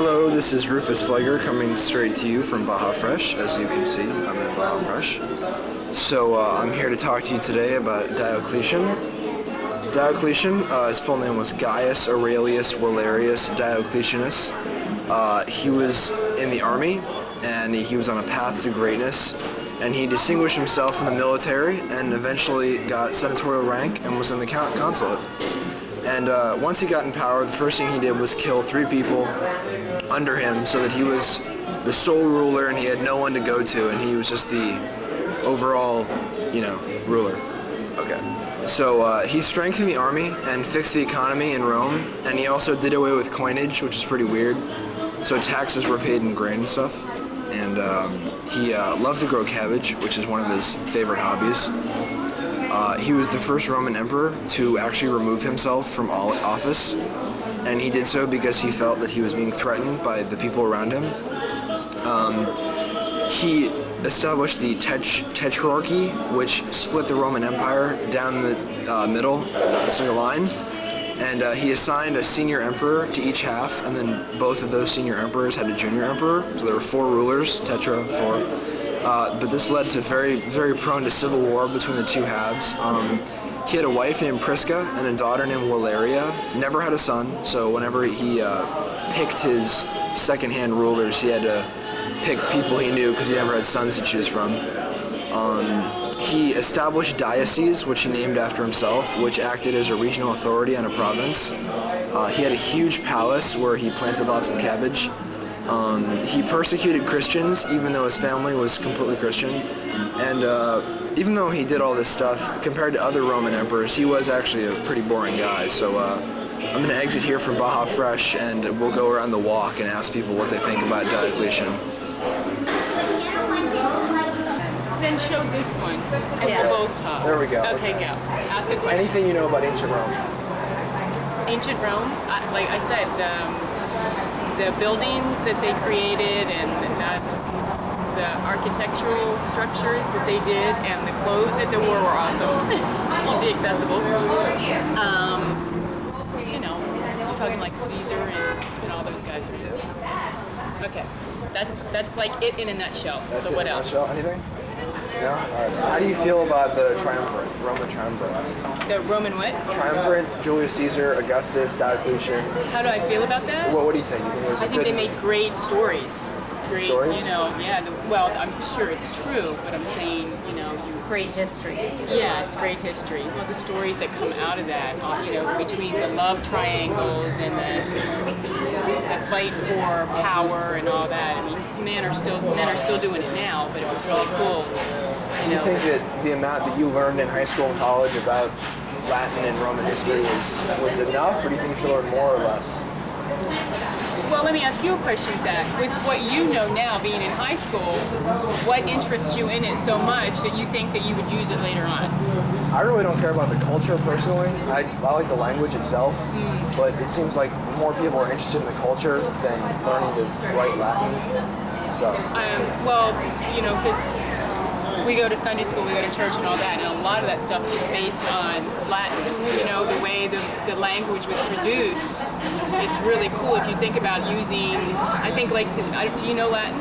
Hello, this is Rufus Flegger coming straight to you from Baja Fresh. As you can see, I'm in Baja Fresh. So I'm here to talk to you today about Diocletian. Diocletian, his full name was Gaius Aurelius Valerius Diocletianus. He was in the army, and he was on a path to greatness, and he distinguished himself in the military and eventually got senatorial rank and was in the consulate. And once he got in power, the first thing he did was kill 3 people under him so that he was the sole ruler and he had no one to go to, and he was just the overall, ruler. Okay. So he strengthened the army and fixed the economy in Rome, and he also did away with coinage, which is pretty weird. So taxes were paid in grain and stuff. And he loved to grow cabbage, which is one of his favorite hobbies. He was the first Roman emperor to actually remove himself from all office, and he did so because he felt that he was being threatened by the people around him. He established the Tetrarchy, which split the Roman Empire down the middle, a single line, and he assigned a senior emperor to each half, and then both of those senior emperors had a junior emperor, so there were 4 rulers, 4. But this led to very prone to civil war between the 2 halves. He had a wife named Prisca and a daughter named Valeria. Never had a son, so whenever he picked his second-hand rulers, he had to pick people he knew because he never had sons to choose from. He established dioceses, which he named after himself, which acted as a regional authority on a province. He had a huge palace where he planted lots of cabbage. He persecuted Christians, even though his family was completely Christian. And even though he did all this stuff, compared to other Roman emperors, he was actually a pretty boring guy. So I'm going to exit here from Baja Fresh, and we'll go around the walk and ask people what they think about Diocletian. Then show this one, and we'll both talk. There we go. Okay, go. Ask a question. Anything you know about ancient Rome? Ancient Rome, like I said, the buildings that they created and the architectural structure that they did and the clothes that they wore were awesome. Easy accessible. You're talking like Caesar and all those guys were there. Okay, that's like it in a nutshell. That's so it what in a else? nutshell? Anything? No? All right. How do you feel about the triumvirate, Roman triumvirate? The Roman what? Triumvirate, Julius Caesar, Augustus, Diocletian. How do I feel about that? What do you think? You think it was I think they made great stories. Great, stories? Well, I'm sure it's true, but I'm saying, Great history. Yeah, it's great history. Well, the stories that come out of that, between the love triangles and the fight for power and all that. I mean, men are still doing it now, but it was really cool. Do you think that the amount that you learned in high school and college about Latin and Roman history was enough, or do you think you should learn more or less? Well, let me ask you a question with that. With what you know now, being in high school, what interests you in it so much that you think that you would use it later on? I really don't care about the culture personally. I like the language itself, but it seems like more people are interested in the culture than learning to write Latin. So. Because we go to Sunday school, we go to church and all that, and a lot of that stuff is based on Latin. The way the language was produced, it's really cool if you think about using, do you know Latin?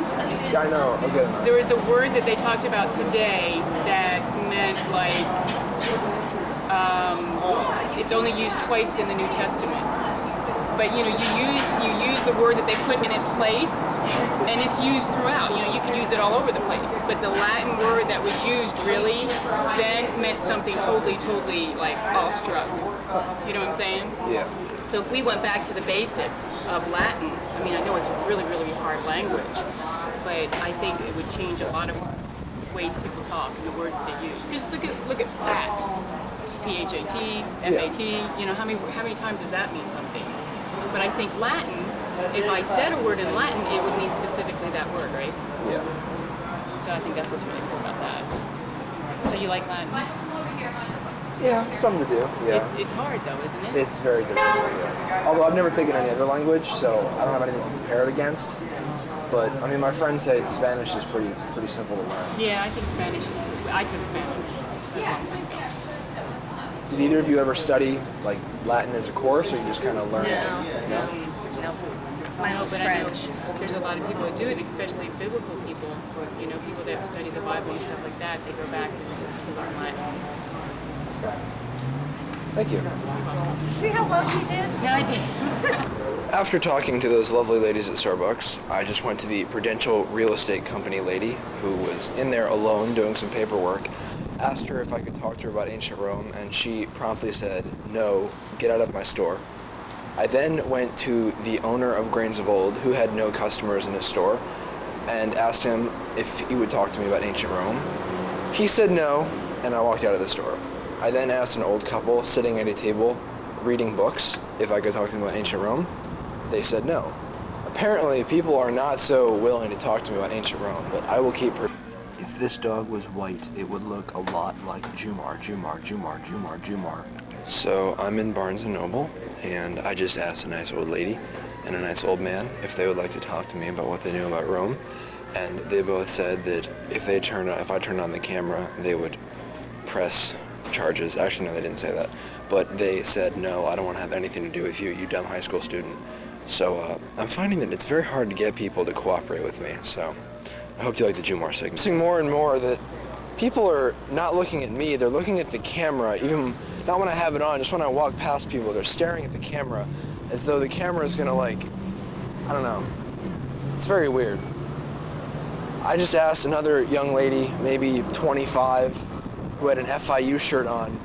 Yeah, I know. Okay. There was a word that they talked about today that meant it's only used twice in the New Testament. But you use the word that they put in its place, and it's used throughout. You can use it all over the place. But the Latin word that was used really then meant something totally like awestruck. You know what I'm saying? Yeah. So if we went back to the basics of Latin, I know it's a really, really hard language, but I think it would change a lot of ways people talk and the words that they use. Because look at fat, P-H-A-T, F-A-T. How many times does that mean something? But I think Latin, if I said a word in Latin, it would mean specifically that word, right? Yeah. So I think that's what's really cool about that. So you like Latin? Yeah, something to do. Yeah. It's hard though, isn't it? It's very difficult. Yeah. Although I've never taken any other language, so I don't have anything to compare it against. But my friends say Spanish is pretty simple to learn. Yeah, I think Spanish is. I took Spanish a long time ago. Did either of you ever study like Latin as a course, or you just kind of learn it? No. No. Mine was But I know French. there's a lot of people that do it, especially biblical people. You know, people that study the Bible and stuff like that. They go back to learn Latin. Thank you. See how well she did? Yeah, I did. After talking to those lovely ladies at Starbucks, I just went to the Prudential Real Estate Company lady who was in there alone doing some paperwork, asked her if I could talk to her about ancient Rome, and she promptly said, "No, get out of my store." I then went to the owner of Grains of Old, who had no customers in his store, and asked him if he would talk to me about ancient Rome. He said no, and I walked out of the store. I then asked an old couple sitting at a table reading books if I could talk to them about ancient Rome. They said no. Apparently, people are not so willing to talk to me about ancient Rome, but I will keep her. If this dog was white, it would look a lot like Jumar. So I'm in Barnes & Noble, and I just asked a nice old lady and a nice old man if they would like to talk to me about what they knew about Rome, and they both said that if I turned on the camera, they would press charges. Actually, no, they didn't say that, but they said, "No, I don't want to have anything to do with you, you dumb high school student." So I'm finding that it's very hard to get people to cooperate with me, so I hope you like the Jumar segment. I'm seeing more and more that people are not looking at me, they're looking at the camera, even not when I have it on, just when I walk past people, they're staring at the camera as though the camera is gonna, like, I don't know. It's very weird. I just asked another young lady, maybe 25, who had an FIU shirt on,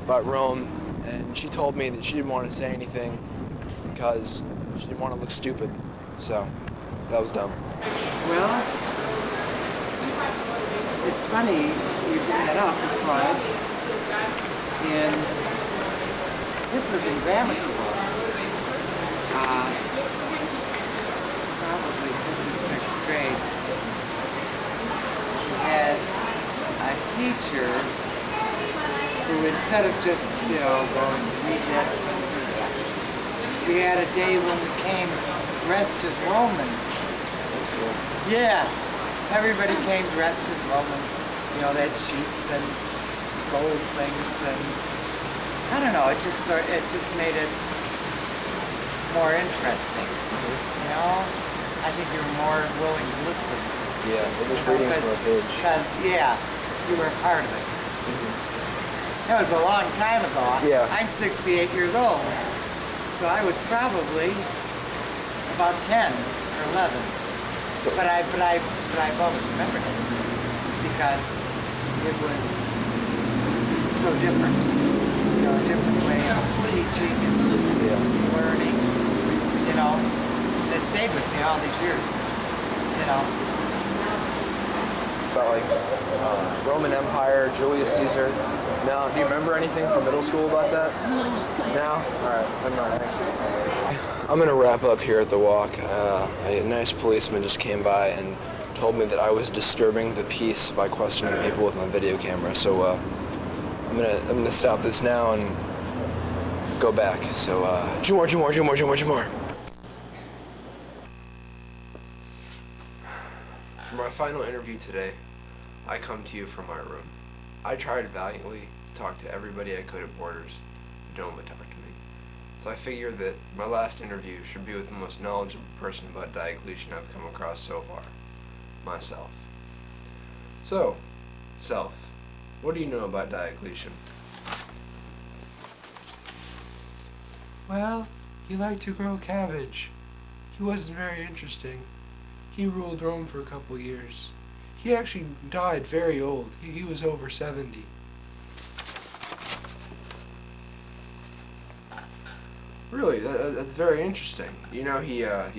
about Rome, and she told me that she didn't want to say anything because she didn't want to look stupid. So, that was dumb. Well, it's funny you bring that up because this was in grammar school, probably 5th or 6th grade. We had a teacher who, instead of just, going to read this and do that, we had a day when we came dressed as Romans. That's cool. Yeah, everybody came dressed as Romans. They had sheets and gold things, and I don't know. It just made it more interesting. I think you're more willing to listen. Yeah, we're just reading from a page. Because you were a part of it. That was a long time ago. Yeah. I'm 68 years old, so I was probably about 10 or 11. But I've always remembered it because it was so different. A different way of teaching and learning. It stayed with me all these years. About like Roman Empire, Julius Caesar. No, do you remember anything from middle school about that? No? Alright, never mind. Thanks. I'm gonna wrap up here at the walk. A nice policeman just came by and told me that I was disturbing the peace by questioning people with my video camera. So I'm gonna stop this now and go back. So Jumar. For my final interview today, I come to you from my room. I tried valiantly to talk to everybody I could at Borders, who don't want to talk to me. So I figured that my last interview should be with the most knowledgeable person about Diocletian I've come across so far, myself. So, self, what do you know about Diocletian? Well, he liked to grow cabbage. He wasn't very interesting. He ruled Rome for a couple years. He actually died very old. He was over 70. Really, that's very interesting. He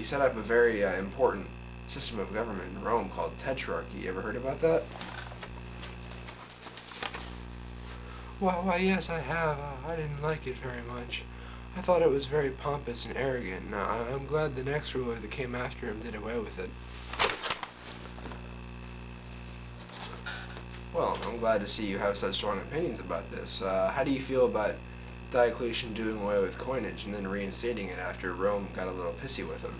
set up a very important system of government in Rome called tetrarchy. You ever heard about that? Why, yes, I have. I didn't like it very much. I thought it was very pompous and arrogant. Now, I'm glad the next ruler that came after him did away with it. Well, I'm glad to see you have such strong opinions about this. How do you feel about Diocletian doing away with coinage and then reinstating it after Rome got a little pissy with him?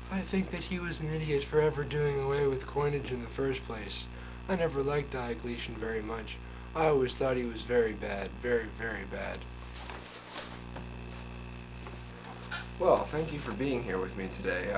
I think that he was an idiot for ever doing away with coinage in the first place. I never liked Diocletian very much. I always thought he was very bad, very, very bad. Well, thank you for being here with me today.